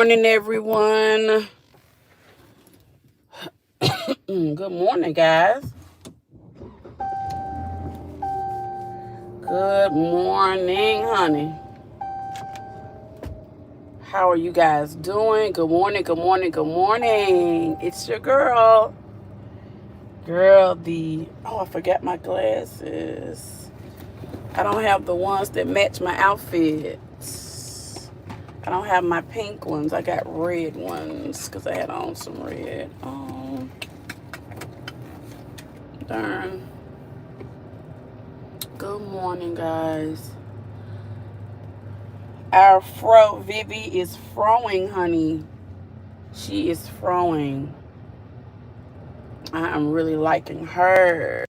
Morning, everyone. Good morning, guys. Good morning, honey. How are you guys doing? Good morning, good morning, good morning. It's your girl. I forgot my glasses. I don't have the ones that match my outfits. I don't have my pink ones. I got red ones because I had on some red. Oh, darn. Good morning, guys. Our fro, Vivi, is froing, honey. She is froing. I am really liking her.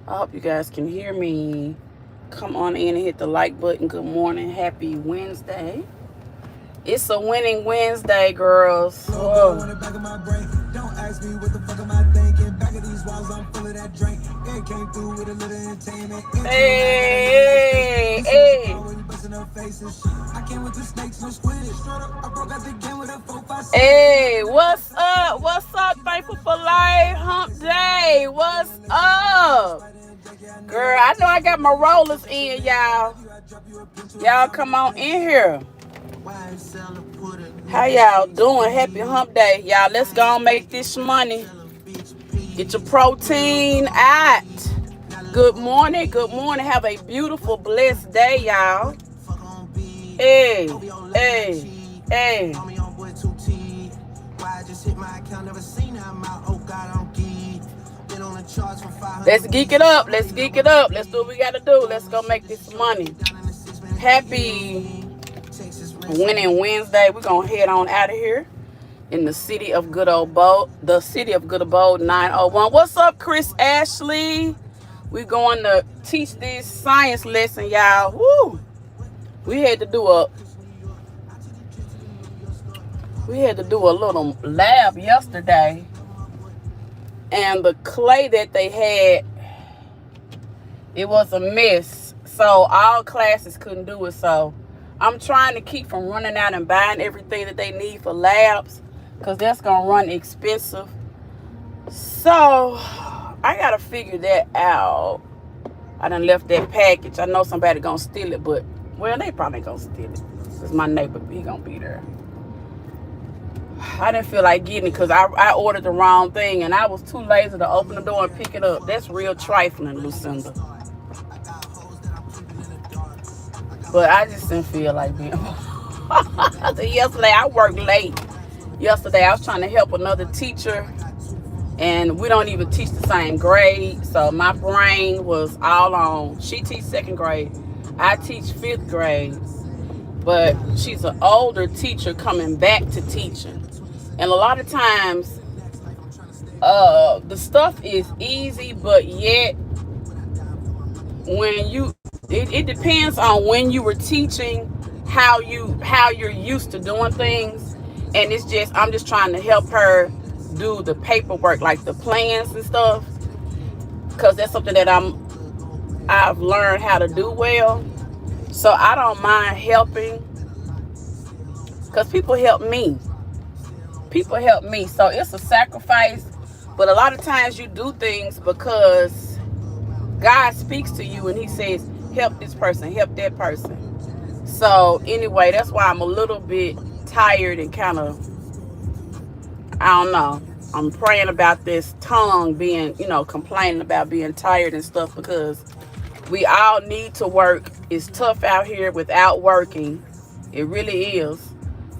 I hope you guys can hear me. Come on in and hit the like button. Good morning. Happy Wednesday. It's a winning Wednesday, girls. Whoa. Don't ask me what the fuck am I thinking. Back of these walls, I'm full of that drink. It came through with a little entertainment. Hey, hey. Hey, what's up? What's up? Thankful for life. Hump day. What's up? Girl, I know I got my rollers in, y'all. Y'all come on in here. How y'all doing? Happy hump day. Y'all, let's go and make this money. Get your protein out. Good morning. Good morning. Have a beautiful, blessed day, y'all. Hey, hey, hey. Let's geek it up. Let's geek it up. Let's do what we got to do. Let's go make this money. Happy winning Wednesday. We're going to head on out of here in the city of good old Bold. The city of good old Bold 901. What's up, Chris Ashley? We're going to teach this science lesson, y'all. Woo! We had to do a little lab yesterday. And the clay that they had, it was a mess. So all classes couldn't do it. So I'm trying to keep from running out and buying everything that they need for labs, because that's going to run expensive. So I got to figure that out. I done left that package. I know somebody going to steal it, but, well, they probably going to steal it. Because my neighbor, he going to be there. I didn't feel like getting it because I ordered the wrong thing, and I was too lazy to open the door and pick it up. That's real trifling, Lucinda. But I just didn't feel like being. Yesterday, I worked late. Yesterday, I was trying to help another teacher, and we don't even teach the same grade. So my brain was all on. She teaches second grade. I teach fifth grade. But she's an older teacher coming back to teaching. And a lot of times, the stuff is easy, but yet, when it depends on when you were teaching, how you're used to doing things. And I'm just trying to help her do the paperwork, like the plans and stuff, because that's something that I've learned how to do well. So I don't mind helping, because people help me. So it's a sacrifice, but a lot of times you do things because God speaks to you and he says, help this person, help that person. So anyway, that's why I'm a little bit tired and kind of, I don't know. I'm praying about this tongue being, complaining about being tired and stuff, because we all need to work. It's tough out here without working. It really is.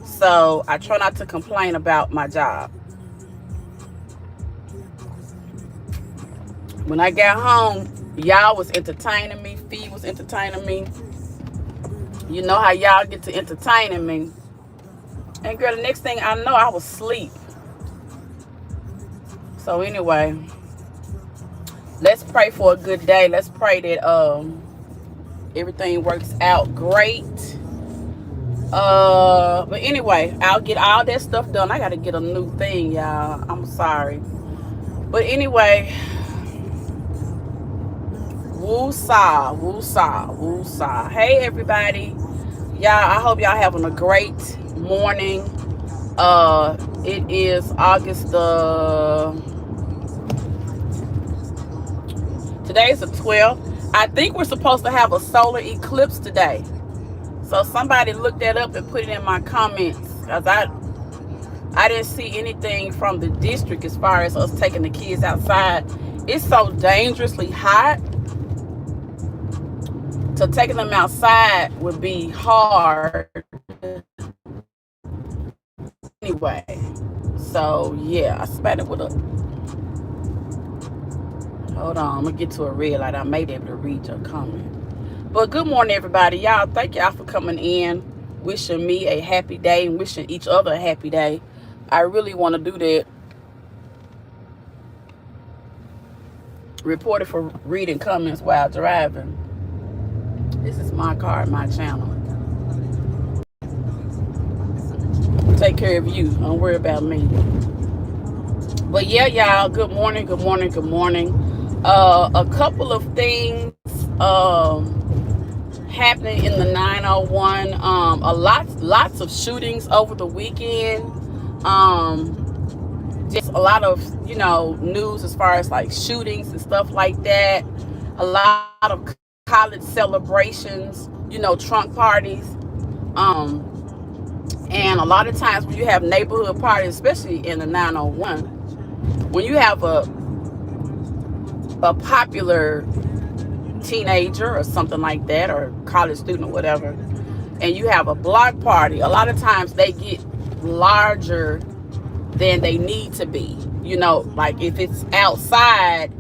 So I try not to complain about my job. When I got home, y'all was entertaining me. Fee was entertaining me. You know how y'all get to entertaining me. And girl, the next thing I know, I was asleep. So anyway, let's pray for a good day. Let's pray that everything works out great. But anyway, I'll get all that stuff done. I gotta get a new thing, y'all. I'm sorry. But anyway, woo-saw, woo-saw, woo-saw. Hey, everybody. Y'all, I hope y'all having a great morning. It is August today is the 12th. I think we're supposed to have a solar eclipse today. So somebody looked that up and put it in my comments, because I didn't see anything from the district as far as us taking the kids outside. It's so dangerously hot. So taking them outside would be hard anyway. So yeah, I spent it with a. Hold on, I'm gonna get to a red light. I may be able to read your comment. But good morning, everybody. Y'all, thank y'all for coming in, wishing me a happy day and wishing each other a happy day. I really want to do that. Reported for reading comments while driving. This is my car, my channel. Take care of you. Don't worry about me. But yeah, y'all, good morning, good morning, good morning. A couple of things happening in the 901. Lots of shootings over the weekend. Just a lot of, news as far as like shootings and stuff like that. A lot of college celebrations, trunk parties. And a lot of times when you have neighborhood parties, especially in the 901, when you have a popular teenager or something like that, or college student or whatever, and you have a block party, a lot of times they get larger than they need to be. Like if it's outside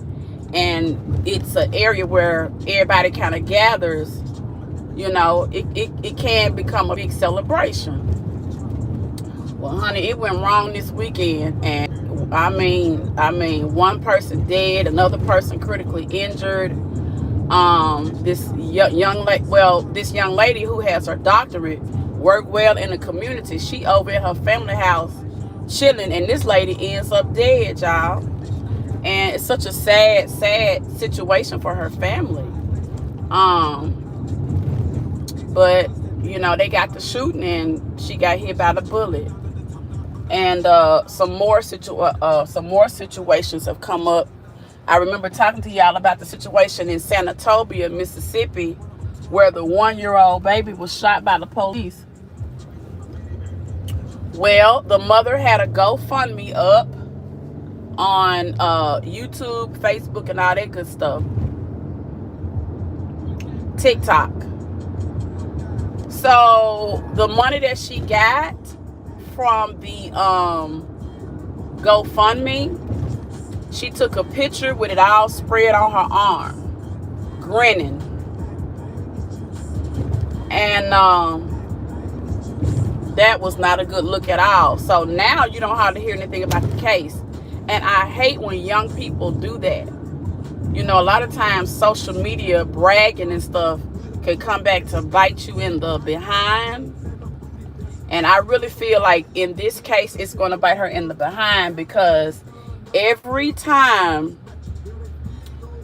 and it's an area where everybody kind of gathers, it can become a big celebration. Well, honey, it went wrong this weekend, and I mean, one person dead, another person critically injured. This young lady who has her doctorate worked well in the community. She over at her family house chilling, and this lady ends up dead, y'all. And it's such a sad situation for her family. But they got the shooting, and she got hit by the bullet. And some more situations have come up. I remember talking to y'all about the situation in Sanatobia, Mississippi, where the 1-year-old baby was shot by the police. Well, the mother had a GoFundMe up on YouTube, Facebook, and all that good stuff. TikTok. So the money that she got from the GoFundMe, she took a picture with it all spread on her arm, grinning. And that was not a good look at all. So now you don't hardly hear anything about the case. And I hate when young people do that. A lot of times social media bragging and stuff can come back to bite you in the behind. And I really feel like in this case, it's going to bite her in the behind, because every time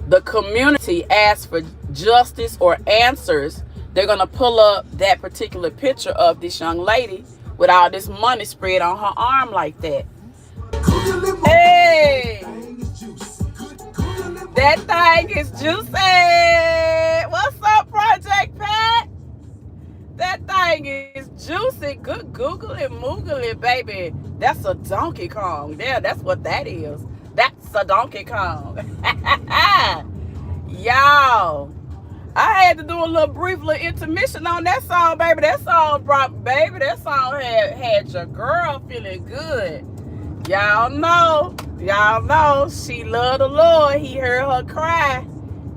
the community asks for justice or answers, they're going to pull up that particular picture of this young lady with all this money spread on her arm like that. Hey, that thing is juicy. What's up, Project Pat? That thing is juicy. Good Google it, Moogle it, baby. That's a Donkey Kong. Yeah, that's what that is. That's a Donkey Kong. Y'all, I had to do a brief little intermission on that song, baby. That song had your girl feeling good. Y'all know, she loved the Lord. He heard her cry.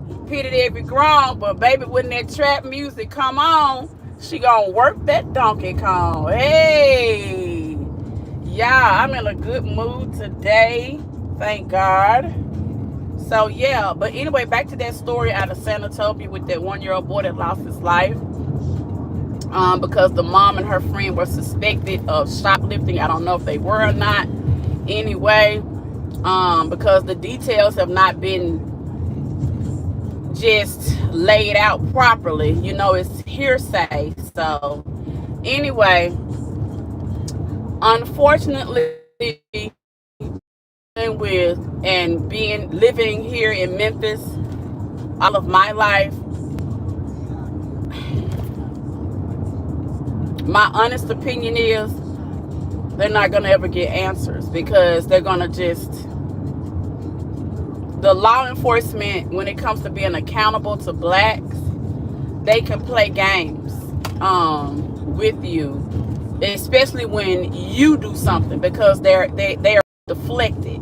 He pitied every groan. But baby, when that trap music come on, she gonna work that Donkey Kong. Hey, yeah, I'm in a good mood today. Thank God. So yeah, but anyway, back to that story out of Sanatobia with that 1-year-old boy that lost his life. Because the mom and her friend were suspected of shoplifting. I don't know if they were or not. Anyway, because the details have not been just lay it out properly. You know, it's hearsay. So anyway, unfortunately, with and being living here in Memphis all of my life, my honest opinion is they're not going to ever get answers, because they're going to just, the law enforcement, when it comes to being accountable to blacks, they can play games with you, especially when you do something, because they are deflected.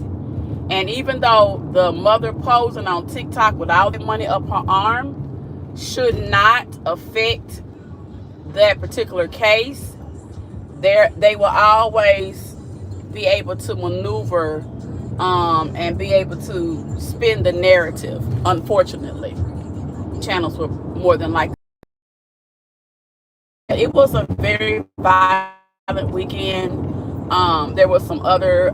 And even though the mother posing on TikTok with all the money up her arm should not affect that particular case, they will always be able to maneuver and be able to spin the narrative. Unfortunately, channels were more than likely. It was a very violent weekend. There was some other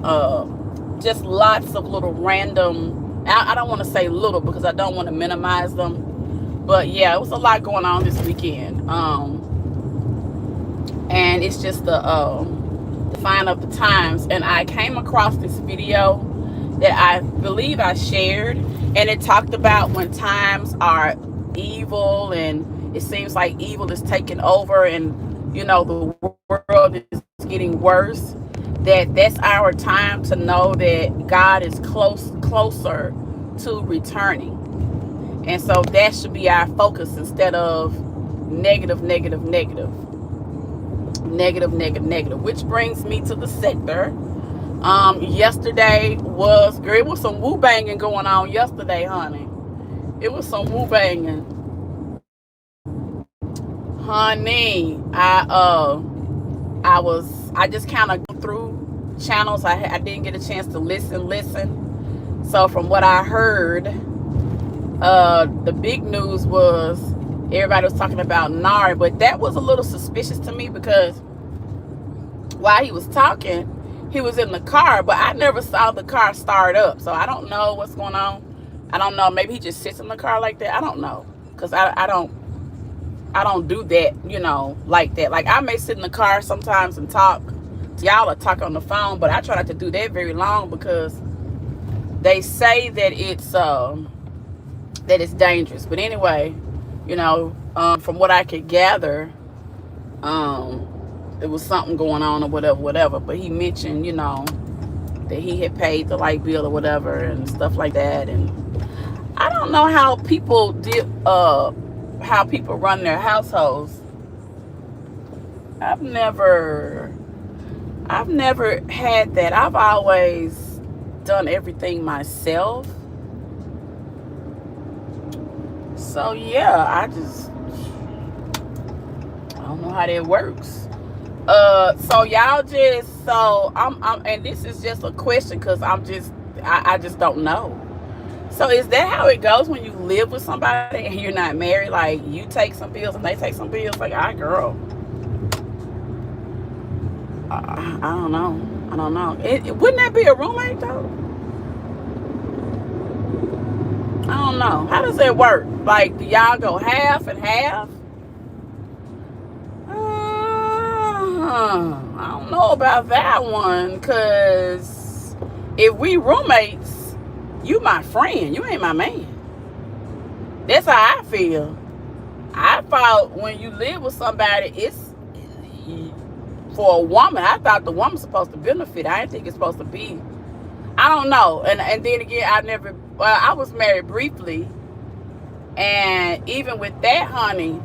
just lots of little random, I don't want to say little because I don't want to minimize them, but yeah, it was a lot going on this weekend. And it's just the sign of the times. And I came across this video that I believe I shared, and it talked about when times are evil and it seems like evil is taking over, and you know the world is getting worse, that's our time to know that God is closer to returning. And so that should be our focus, instead of negative, which brings me to the sector. Yesterday was, girl, it was some woo banging going on yesterday, honey. It was some woo banging, honey. I just kind of go through channels. I didn't get a chance to listen. So from what I heard, the big news was everybody was talking about Nari, but that was a little suspicious to me, because while he was talking, he was in the car, but I never saw the car start up. So I don't know what's going on. I don't know. Maybe he just sits in the car like that. I don't know, because I don't do that, you know, like that. Like, I may sit in the car sometimes and talk to y'all or talk on the phone, but I try not to do that very long, because they say that it's dangerous. But anyway, you know, from what I could gather, there was something going on or whatever. But he mentioned, you know, that he had paid the light bill or whatever and stuff like that. And I don't know how people run their households. I've never had that. I've always done everything myself. So yeah, I don't know how that works. So y'all I'm and this is just a question, because I just don't know. So is that how it goes when you live with somebody and you're not married? Like, you take some bills and they take some bills? Like, girl, I don't know. Wouldn't that be a roommate though? I don't know. How does that work? Like, do y'all go half and half? I don't know about that one, because if we roommates, you my friend, you ain't my man. That's how I feel. I thought when you live with somebody, it's for a woman. I thought the woman's supposed to benefit. I didn't think it's supposed to be. I don't know. And then again, I was married briefly, and even with that, honey,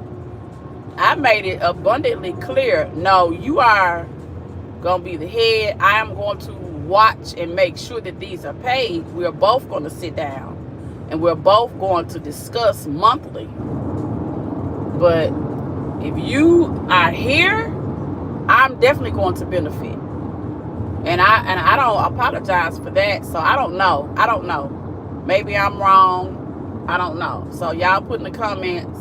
I made it abundantly clear, no, you are going to be the head. I am going to watch and make sure that these are paid. We're both going to sit down, and we're both going to discuss monthly. But if you are here, I'm definitely going to benefit. And I don't apologize for that. So I don't know. Maybe I'm wrong. I don't know. So y'all put in the comments,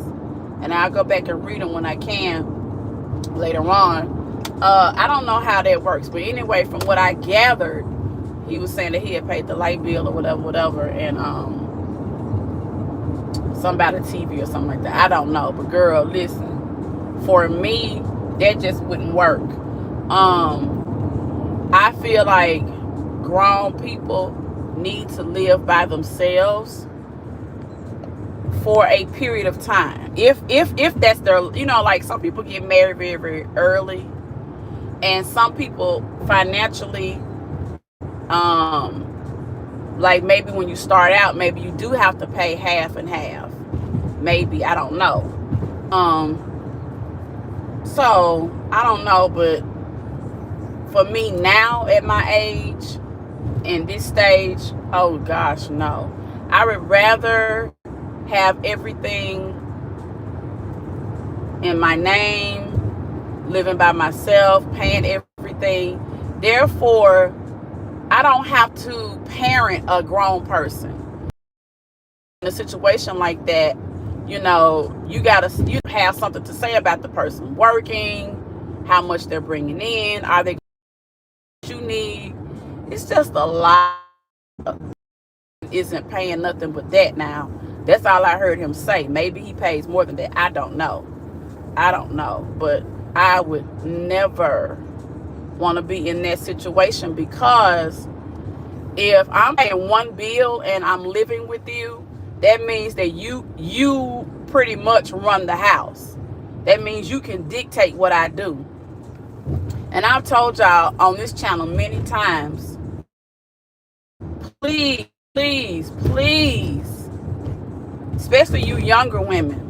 and I'll go back and read them when I can later on. I don't know how that works. But anyway, from what I gathered, he was saying that he had paid the light bill or whatever. And somebody TV or something like that. I don't know. But girl, listen, for me, that just wouldn't work. I feel like grown people need to live by themselves for a period of time. If that's their, like some people get married very, very early, and some people financially, like maybe when you start out, maybe you do have to pay half and half. Maybe, I don't know. So I don't know, but for me now at my age, in this stage, oh gosh, no. I would rather have everything in my name, living by myself, paying everything. Therefore, I don't have to parent a grown person. In a situation like that, you have something to say about the person working, how much they're bringing in, are they you need. It's just a lot. Isn't paying nothing but that now. That's all I heard him say. Maybe he pays more than that. I don't know. But I would never want to be in that situation, because if I'm paying one bill and I'm living with you, that means that you pretty much run the house. That means you can dictate what I do. And I've told y'all on this channel many times, please, especially you younger women,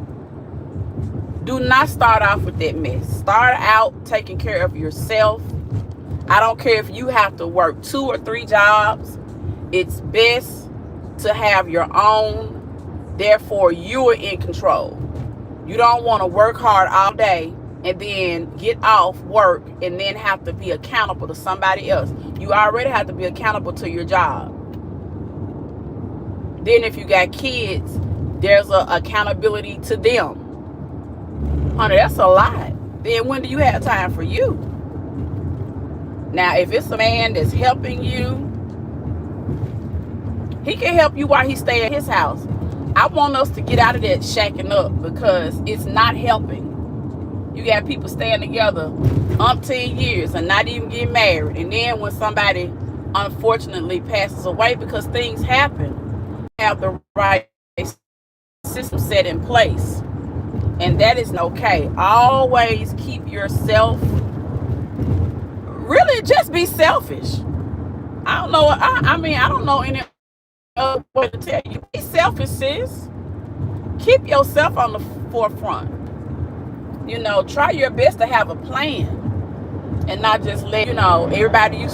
do not start off with that mess. Start out taking care of yourself. I don't care if you have to work 2 or 3 jobs. It's best to have your own. Therefore, you are in control. You don't want to work hard all day and then get off work and then have to be accountable to somebody else. You already have to be accountable to your job. Then if you got kids, there's a accountability to them. Honey, that's a lot. Then when do you have time for you? Now, if it's a man that's helping you, he can help you while he stays at his house. I want us to get out of that shacking up, because it's not helping. You got people staying together umpteen years and not even getting married. And then when somebody unfortunately passes away, because things happen, you have the right system set in place. And that is okay. Always keep yourself. Really, just be selfish. I don't know. I don't know any other way to tell you. Be selfish, sis. Keep yourself on the forefront. Try your best to have a plan, and not just let everybody you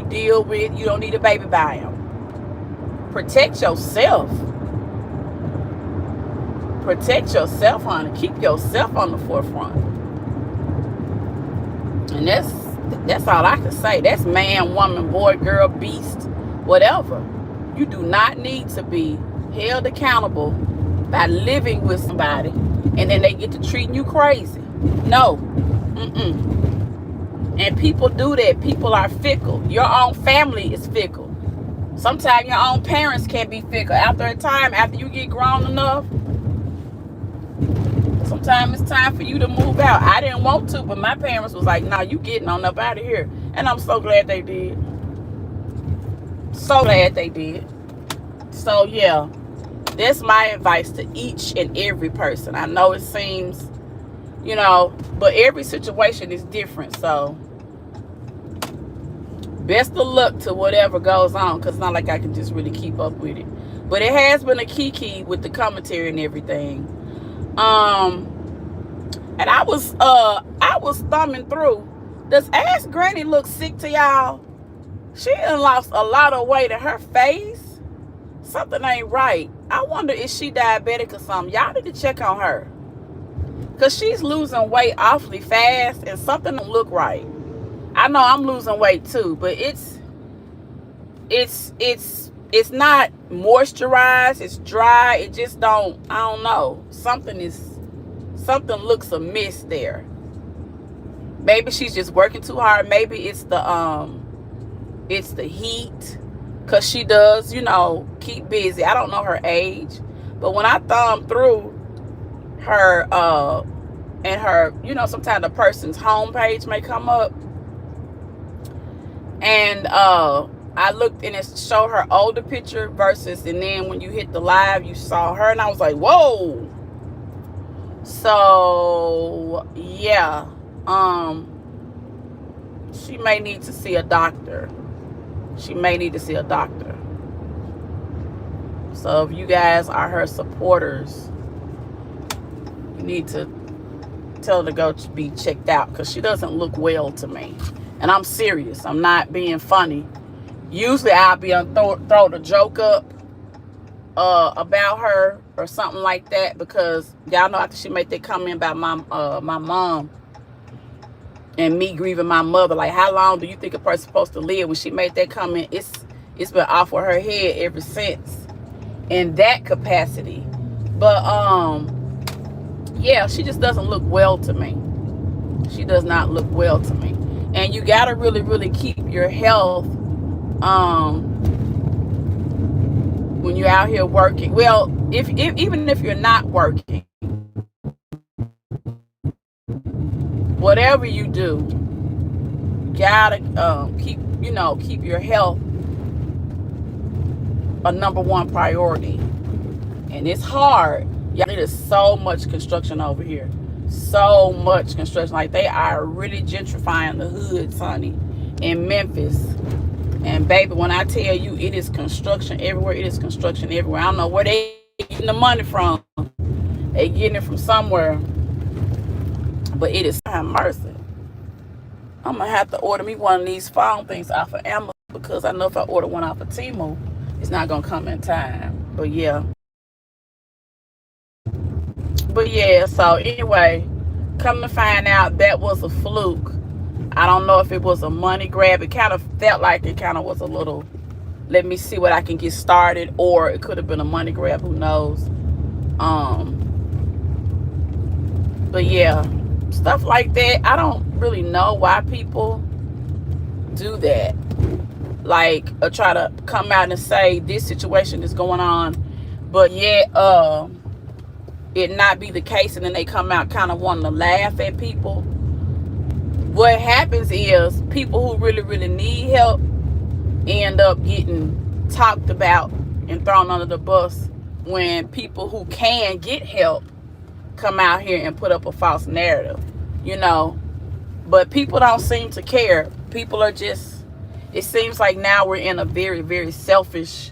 deal with. You don't need a baby by them. Protect yourself. Protect yourself, honey. Keep yourself on the forefront. And that's all I can say. That's man, woman, boy, girl, beast, whatever. You do not need to be held accountable by living with somebody and then they get to treating you crazy. No. And people do that. People are fickle. Your own family is fickle. Sometimes your own parents can be fickle. After a time, after you get grown enough, sometimes it's time for you to move out. I didn't want to, but my parents was like, nah, you getting on up out of here. And I'm so glad they did. So glad they did. So yeah, that's my advice to each and every person. I know it seems, but every situation is different. So best of luck to whatever goes on, because it's not like I can just really keep up with it. But it has been a key with the commentary and everything. And I was thumbing through. Does Ass Granny look sick to y'all? She done lost a lot of weight in her face. Something ain't right. I wonder if she diabetic or something. Y'all need to check on her, because she's losing weight awfully fast and something don't look right. I know I'm losing weight too, but it's not moisturized. It's dry. It just I don't know. Something looks amiss there. Maybe she's just working too hard. Maybe it's the heat, because she does, keep busy. I don't know her age, But when I thumb through her and her, sometimes the person's homepage may come up, and I looked and it showed her older picture versus, and then when you hit the live, you saw her, and I was like, whoa. So yeah, she may need to see a doctor. She may need to see a doctor. So if you guys are her supporters, you need to tell her to go be checked out, because she doesn't look well to me. And I'm serious. I'm not being funny. Usually I'll be throw the joke up about her or something like that, because y'all know after she made that comment about my mom and me grieving my mother, like, how long do you think a person's supposed to live? When she made that comment, it's been off of her head ever since in that capacity. But yeah, she just doesn't look well to me. She does not look well to me. And you gotta really, really keep your health when you're out here working. Well, even if you're not working, whatever you do, you gotta keep your health a number one priority. And it's hard. Yeah, there's so much construction over here. So much construction. Like, they are really gentrifying the hoods, honey, in Memphis. And baby, when I tell you it is construction everywhere, it is construction everywhere. I don't know where they getting the money from. They getting it from somewhere. But it is, have mercy. I'm gonna have to order me one of these phone things off of Amazon, because I know if I order one off of Temu, it's not gonna come in time. But yeah. So anyway, come to find out, that was a fluke. I don't know if it was a money grab. It kind of felt like it kind of was a little, let me see what I can get started, or it could have been a money grab, who knows. But yeah, stuff like that, I don't really know why people do that. Like, try to come out and say this situation is going on, but yet it not be the case, and then they come out kind of wanting to laugh at people. What happens is people who really, really need help end up getting talked about and thrown under the bus, when people who can get help come out here and put up a false narrative, But people don't seem to care. People are just, it seems like now we're in a very, very selfish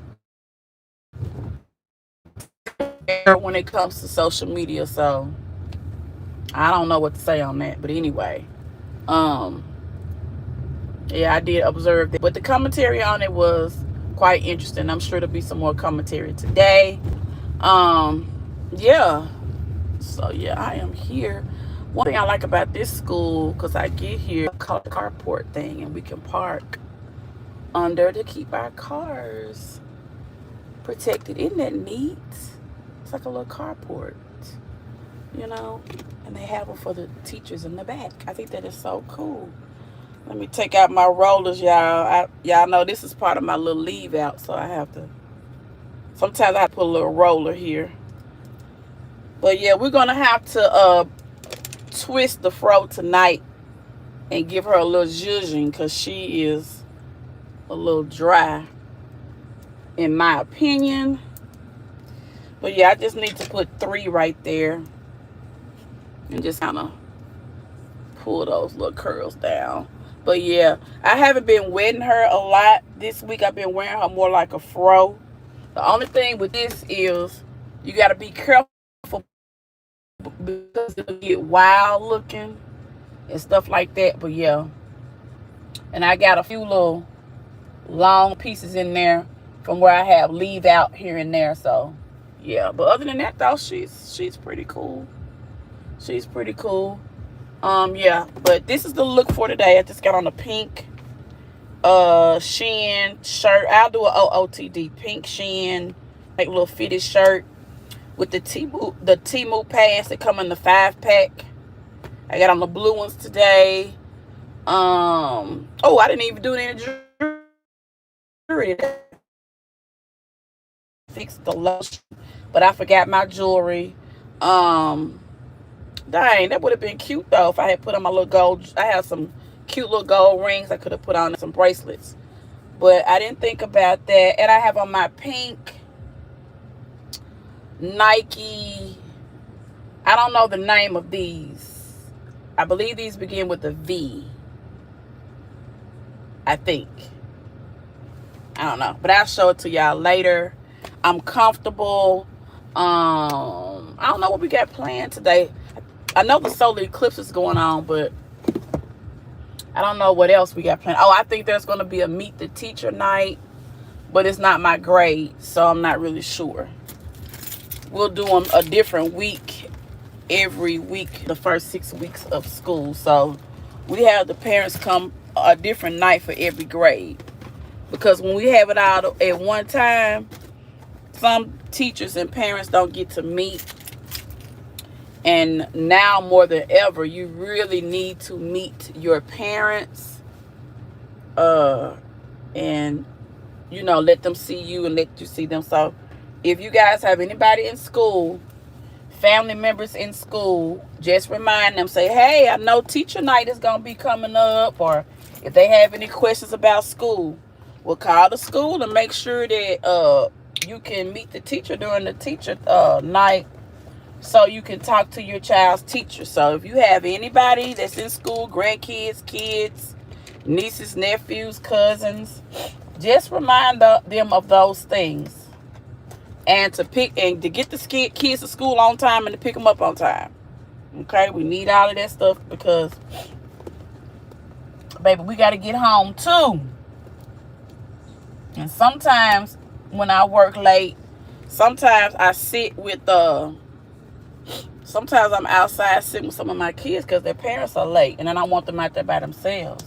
era when it comes to social media. So I don't know what to say on that. But anyway, yeah, I did observe that. But the commentary on it was quite interesting. I'm sure there'll be some more commentary today. Yeah. So yeah, I am here. One thing I like about this school, because I get here, called the carport thing, and we can park under to keep our cars protected. Isn't that neat? It's like a little carport, and they have them for the teachers in the back. I think that is so cool. Let me take out my rollers, y'all. Y'all know this is part of my little leave out, so sometimes I have to put a little roller here. But yeah, we're gonna have to twist the fro tonight and give her a little zhuzhing, because she is a little dry, in my opinion. But yeah, I just need to put 3 right there and just kind of pull those little curls down. But yeah, I haven't been wetting her a lot this week. I've been wearing her more like a fro. The only thing with this is you got to be careful, because it'll get wild looking and stuff like that. But yeah, and I got a few little long pieces in there from where I have leave out here and there. So yeah, but other than that though, she's pretty cool. She's pretty cool. Yeah, but this is the look for today. I just got on a pink Shein shirt. I'll do an OOTD pink Shein, like little fitted shirt with the Temu pants that come in the 5-pack. I got on the blue ones today. Oh, I didn't even do any jewelry. Fix the lotion, but I forgot my jewelry. Dang, that would have been cute though if I had put on my little gold. I have some cute little gold rings I could have put on, and some bracelets, but I didn't think about that. And I have on my pink Nike. I don't know the name of these. I believe these begin with a V. I think. I don't know, but I'll show it to y'all later. I'm comfortable. I don't know what we got planned today. I know the solar eclipse is going on, but I don't know what else we got planned. Oh, I think there's going to be a meet the teacher night, but it's not my grade, so I'm not really sure. We'll do them a different week every week, the first 6 weeks of school. So we have the parents come a different night for every grade. Because when we have it all at one time, some teachers and parents don't get to meet. And now more than ever, you really need to meet your parents. And, you know, let them see you and let you see them. So if you guys have anybody in school, family members in school, just remind them, say, hey, I know teacher night is going to be coming up. Or if they have any questions about school, we'll call the school and make sure that you can meet the teacher during the teacher night, so you can talk to your child's teacher. So if you have anybody that's in school, grandkids, kids, nieces, nephews, cousins, just remind them of those things, and to get the kids to school on time and to pick them up on time. Okay, we need all of that stuff because, baby, we got to get home too. And sometimes when I work late, sometimes I sit with sometimes I'm outside sitting with some of my kids because their parents are late, and then I want them out there by themselves.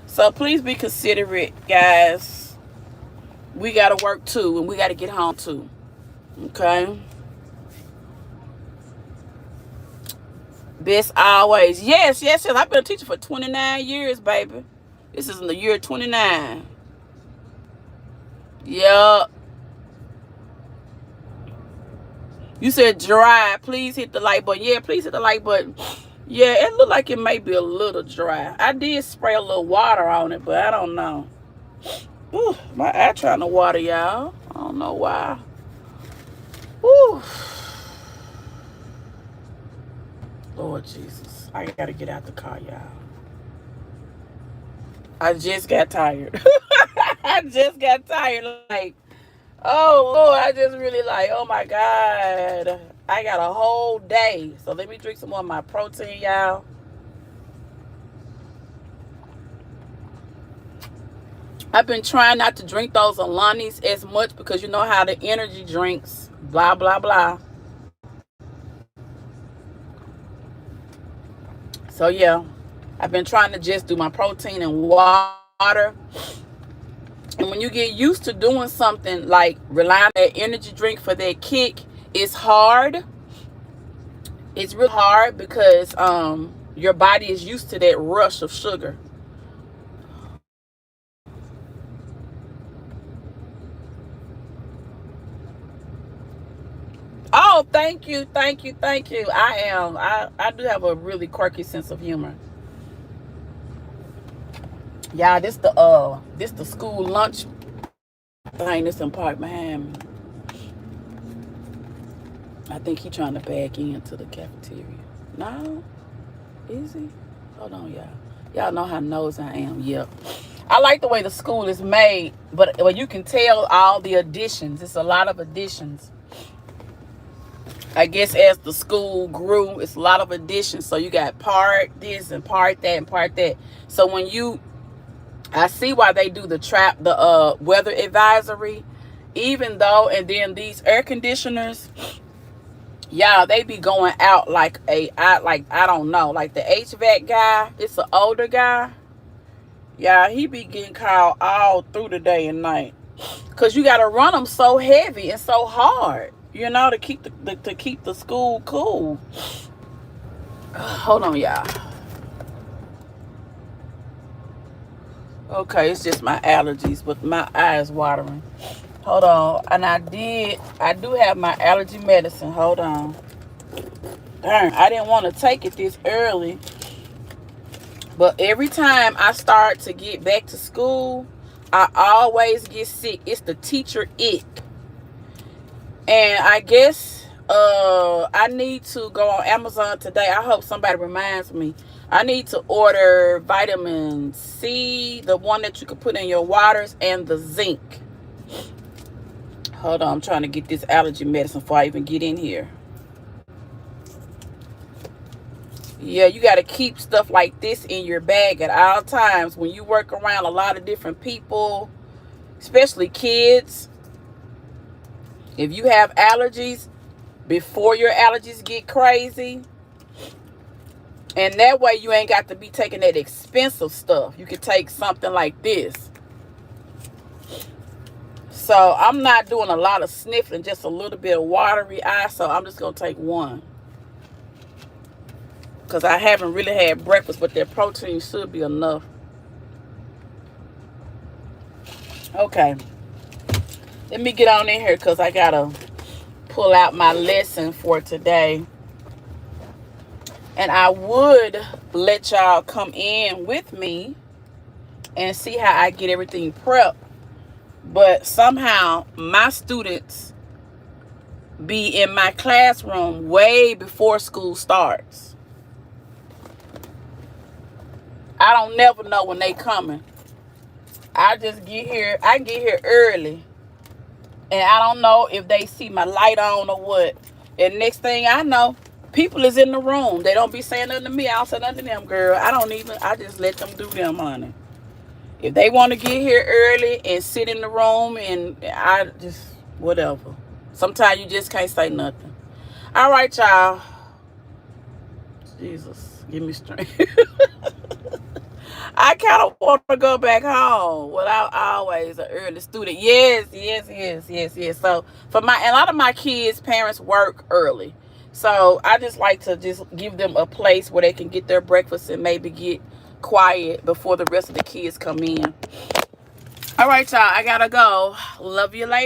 So please be considerate, guys. We got to work too, and we got to get home too. Okay? Best always. Yes. I've been a teacher for 29 years, baby. This is in the year 29. Yup. You said dry. Please hit the like button. Yeah, please hit the like button. Yeah, it looked like it may be a little dry. I did spray a little water on it, but I don't know. Ooh, my eye trying to water, y'all. I don't know why. Ooh. Lord Jesus. I gotta get out the car, y'all. I just got tired. I just got tired. Like, oh, Lord, I just really like, oh, my God. I got a whole day. So let me drink some more of my protein, y'all. I've been trying not to drink those Alanis as much because you know how the energy drinks, blah, blah, blah. So, yeah, I've been trying to just do my protein and water. And when you get used to doing something like relying on that energy drink for that kick, it's hard. It's real hard because your body is used to that rush of sugar. Oh, thank you. I do have a really quirky sense of humor. Y'all, this the school lunch thing that's in Park Miami. I think he trying to back into the cafeteria. No? Is he? Hold on, y'all. Y'all know how nosy I am. Yep. I like the way the school is made, but you can tell all the additions. It's a lot of additions. I guess as the school grew, it's a lot of additions. So you got part this and part that and part that. So I see why they do the weather advisory, even though, and then these air conditioners, y'all, they be going out like I don't know, like the HVAC guy. It's an older guy. Yeah, he be getting called all through the day and night, cause you gotta run them so heavy and so hard, you know, to keep the school cool. Hold on, y'all. Okay, it's just my allergies, but my eyes watering. Hold on. And I do have my allergy medicine. Hold on. Darn, I didn't want to take it this early. But every time I start to get back to school, I always get sick. It's the teacher ick. And I guess I need to go on Amazon today. I hope somebody reminds me. I need to order vitamin C, the one that you can put in your waters, and the zinc. Hold on, I'm trying to get this allergy medicine before I even get in here. Yeah, you got to keep stuff like this in your bag at all times when you work around a lot of different people, especially kids. If you have allergies, before your allergies get crazy, and that way you ain't got to be taking that expensive stuff. You could take something like this. So I'm not doing a lot of sniffling, just a little bit of watery eye. So I'm just going to take one. Because I haven't really had breakfast, but that protein should be enough. Okay. Let me get on in here because I got to pull out my lesson for today. And I would let y'all come in with me and see how I get everything prepped. But somehow my students be in my classroom way before school starts. I don't never know when they coming. I just get here. I get here early. And I don't know if they see my light on or what. And next thing I know, people is in the room. They don't be saying nothing to me. I don't say nothing to them, girl. I just let them do them, honey. If they want to get here early and sit in the room, and I just, whatever. Sometimes you just can't say nothing. All right, y'all. Jesus, give me strength. I kind of want to go back home without always an early student. Yes. So a lot of my kids' parents work early. So I just like to just give them a place where they can get their breakfast and maybe get quiet before the rest of the kids come in. All right, y'all. I got to go. Love you later.